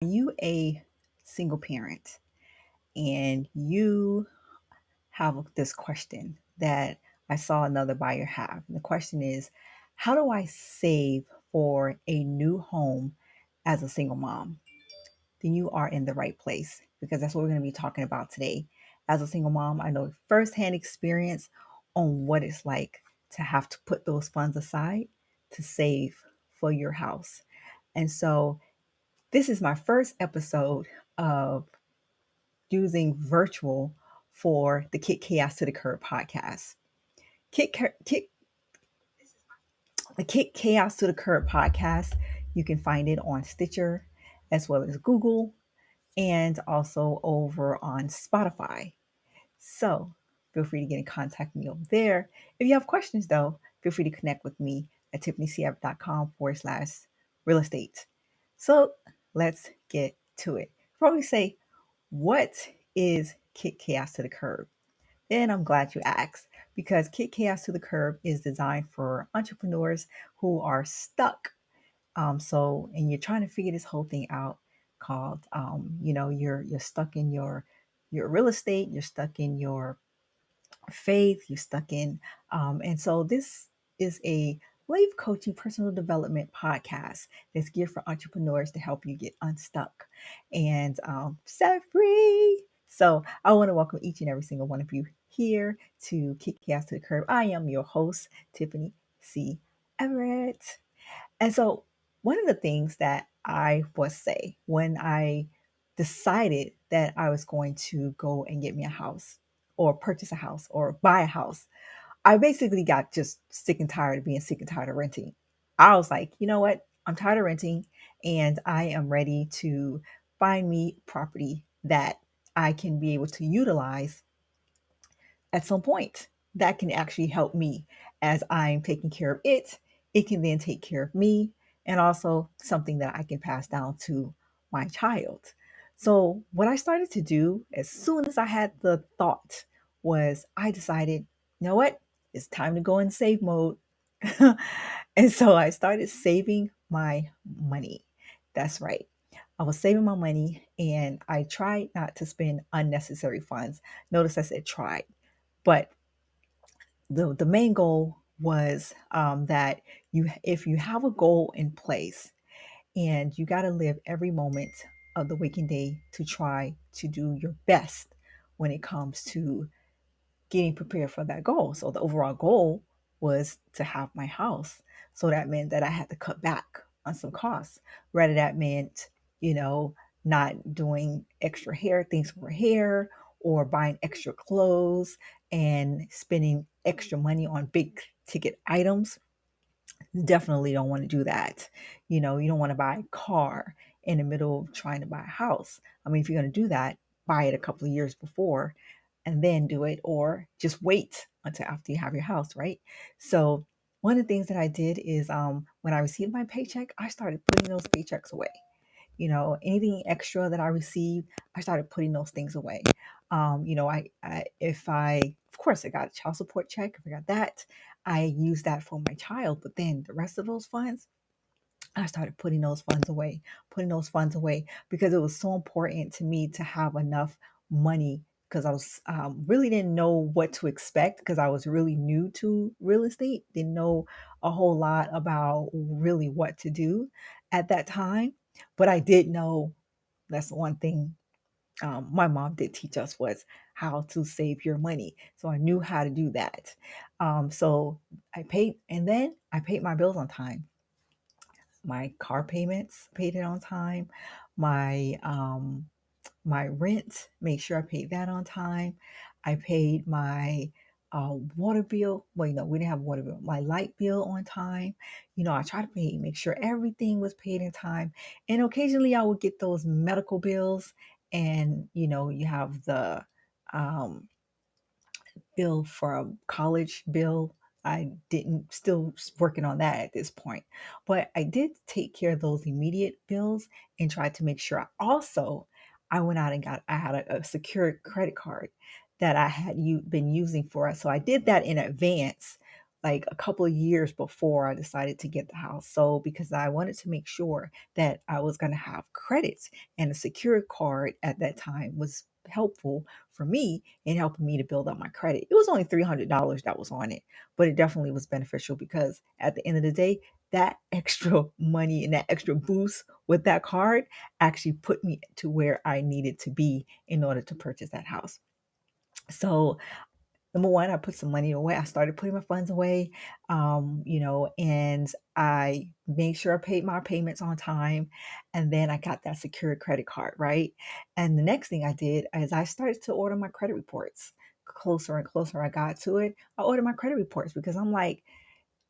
You a single parent and you have this question that I saw another buyer have. And the question is, how do I save for a new home as a single mom? Then you are in the right place because that's what we're going to be talking about today. As a single mom, I know firsthand experience on what it's like to have to put those funds aside to save for your house. And so this is my first episode of using virtual for the Kick Chaos to the Curb podcast. Kick, kick, the Kick Chaos to the Curb podcast, you can find it on Stitcher as well as Google and also over on Spotify. So feel free to get in contact with me over there. If you have questions, though, feel free to connect with me at tiffanyceverett.com/real estate. So let's get to it. Probably say, what is Kick Chaos to the Curb? And I'm glad you asked because Kick Chaos to the Curb is designed for entrepreneurs who are stuck. And you're trying to figure this whole thing out called, you're stuck in your real estate, you're stuck in your faith, you're stuck in. And so this is a life coaching personal development podcast that's geared for entrepreneurs to help you get unstuck and set free. So I want to welcome each and every single one of you here to Kick Chaos to the Curb. I am your host, Tiffany C Everett. And so one of the things that I would say when I decided that I was going to go and get me a house or purchase a house or buy a house, I basically got just sick and tired of being sick and tired of renting. I was like, you know what? I'm tired of renting and I am ready to find me property that I can be able to utilize at some point that can actually help me as I'm taking care of it. It can then take care of me and also something that I can pass down to my child. So, what I started to do as soon as I had the thought was I decided, you know what? It's time to go in save mode. And so I started saving my money. That's right. I was saving my money and I tried not to spend unnecessary funds. Notice I said tried, but the main goal was that if you have a goal in place and you got to live every moment of the waking day to try to do your best when it comes to getting prepared for that goal. So the overall goal was to have my house. So that meant that I had to cut back on some costs. Rather, that meant, you know, not doing extra hair things for hair or buying extra clothes and spending extra money on big ticket items. Definitely don't want to do that. You don't want to buy a car in the middle of trying to buy a house. I mean, if you're going to do that, buy it a couple of years before and then do it, or just wait until after you have your house, right? So, one of the things that I did is when I received my paycheck, I started putting those paychecks away. Anything extra that I received, I started putting those things away. Of course, I got a child support check. If I got that, I used that for my child. But then the rest of those funds, I started putting those funds away because it was so important to me to have enough money because I was really didn't know what to expect because I was really new to real estate, didn't know a whole lot about really what to do at that time. But I did know that's the one thing my mom did teach us was how to save your money. So I knew how to do that. So I paid my bills on time, my car payments, paid it on time, my rent, make sure I paid that on time. I paid my water bill. Well, we didn't have a water bill. My light bill on time. I try to make sure everything was paid in time. And occasionally I would get those medical bills, and you have the um, bill for a college bill. I didn't still working on that at this point, but I did take care of those immediate bills and tried to make sure. I went out and I had a secure credit card that I had been using for us. So I did that in advance like a couple of years before I decided to get the house. So because I wanted to make sure that I was going to have credits, and a secured card at that time was helpful for me in helping me to build up my credit. It was only $300 that was on it, but it definitely was beneficial because at the end of the day, that extra money and that extra boost with that card actually put me to where I needed to be in order to purchase that house. So number one, I put some money away. I started putting my funds away, and I made sure I paid my payments on time. And then I got that secured credit card, right? And the next thing I did is I started to order my credit reports. Closer and closer I got to it, I ordered my credit reports because I'm like,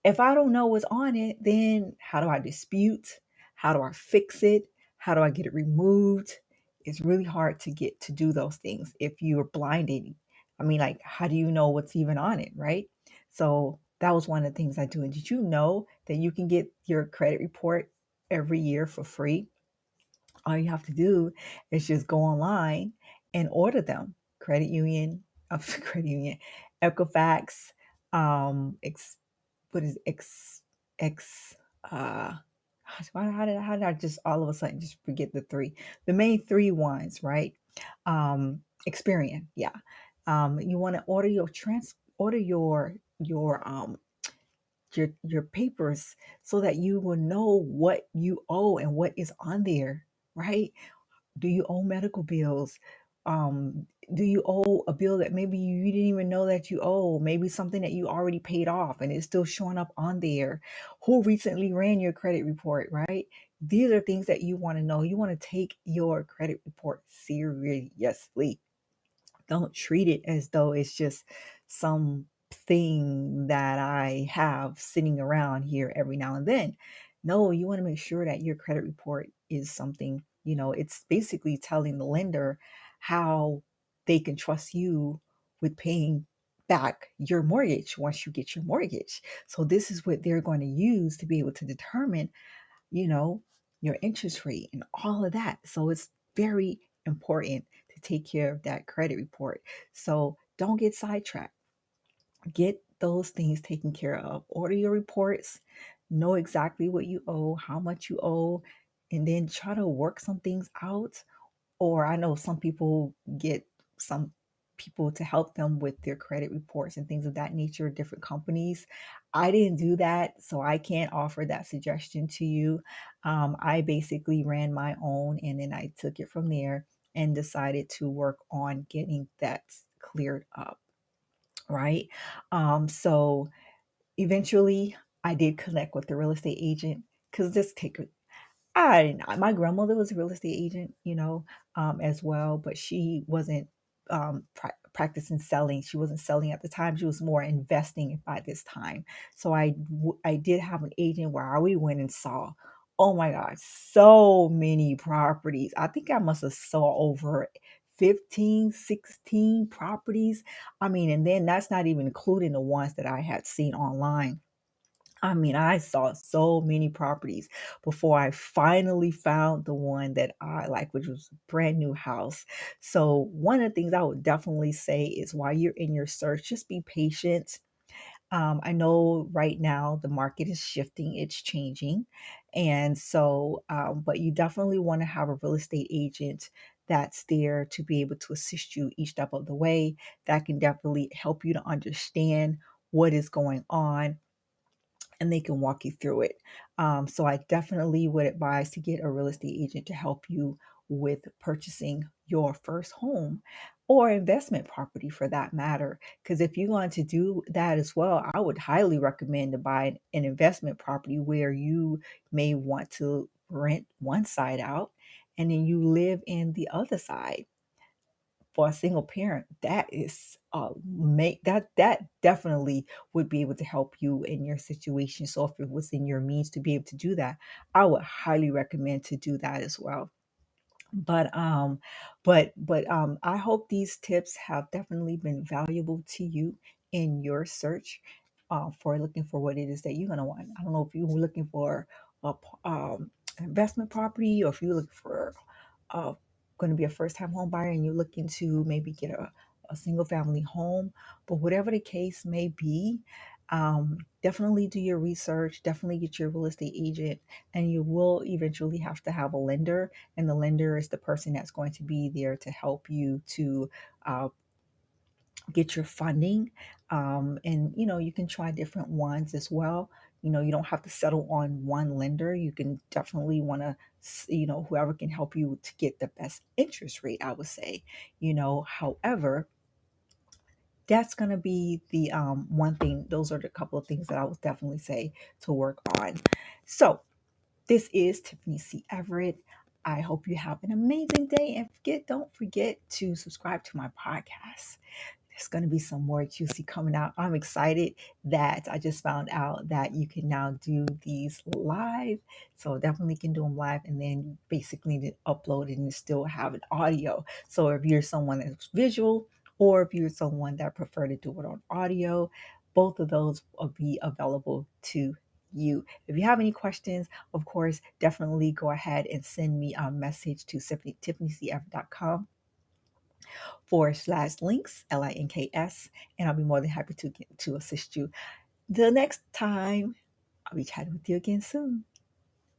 if I don't know what's on it, then how do I dispute? How do I fix it? How do I get it removed? It's really hard to get to do those things if you're blinded. I mean, like, how do you know what's even on it, right? So that was one of the things I do. And did you know that you can get your credit report every year for free? All you have to do is just go online and order them. Credit union, credit union, Equifax, what is X how did I just all of a sudden just forget the main three ones, right? Experian, yeah. You want to order order your papers so that you will know what you owe and what is on there, right? Do you owe medical bills? Do you owe a bill that maybe you didn't even know that you owe? Maybe something that you already paid off and it's still showing up on there. Who recently ran your credit report, right? These are things that you want to know. You want to take your credit report seriously. Don't treat it as though it's just something that I have sitting around here every now and then. No, you want to make sure that your credit report is something, it's basically telling the lender how they can trust you with paying back your mortgage once you get your mortgage. So this is what they're going to use to be able to determine, you know, your interest rate and all of that. So it's very important to take care of that credit report. So don't get sidetracked. Get those things taken care of. Order your reports, know exactly what you owe, how much you owe, and then try to work some things out. Or I know some people get some people to help them with their credit reports and things of that nature, different companies. I didn't do that, so I can't offer that suggestion to you. I basically ran my own and then I took it from there and decided to work on getting that cleared up, right? So eventually I did connect with the real estate agent because this take I didn't know. My grandmother was a real estate agent, as well, but she wasn't practicing selling. She wasn't selling at the time. She was more investing by this time. So I did have an agent where we went and saw, oh my God, so many properties. I think I must have saw over 15, 16 properties. I mean, and then that's not even including the ones that I had seen online. I mean, I saw so many properties before I finally found the one that I like, which was a brand new house. So, one of the things I would definitely say is while you're in your search, just be patient. I know right now the market is shifting, it's changing. And so, but you definitely want to have a real estate agent that's there to be able to assist you each step of the way. That can definitely help you to understand what is going on and they can walk you through it. So I definitely would advise to get a real estate agent to help you with purchasing your first home or investment property for that matter. Because if you're going to do that as well, I would highly recommend to buy an investment property where you may want to rent one side out and then you live in the other side for a single parent. That is make that definitely would be able to help you in your situation. So if it was in your means to be able to do that, I would highly recommend to do that as well. But I hope these tips have definitely been valuable to you in your search for looking for what it is that you're gonna want. I don't know if you were looking for a investment property or if you're looking for uh, going to be a first time home buyer and you're looking to maybe get a single family home. But whatever the case may be, Definitely do your research, definitely get your real estate agent, and you will eventually have to have a lender. And the lender is the person that's going to be there to help you to get your funding. And you can try different ones as well. You don't have to settle on one lender. You can definitely want to, whoever can help you to get the best interest rate, I would say. However, that's going to be the one thing. Those are the couple of things that I would definitely say to work on. So this is Tiffany C Everett. I hope you have an amazing day, and don't forget to subscribe to my podcast. There's going to be some more juicy coming out. I'm excited that I just found out that you can now do these live. So definitely can do them live, and then you basically need to upload it and still have an audio. So if you're someone that's visual, or if you're someone that prefer to do it on audio, both of those will be available to you. If you have any questions, of course, definitely go ahead and send me a message to tiffanycf.com /links, links, and I'll be more than happy to assist you. The next time, I'll be chatting with you again soon.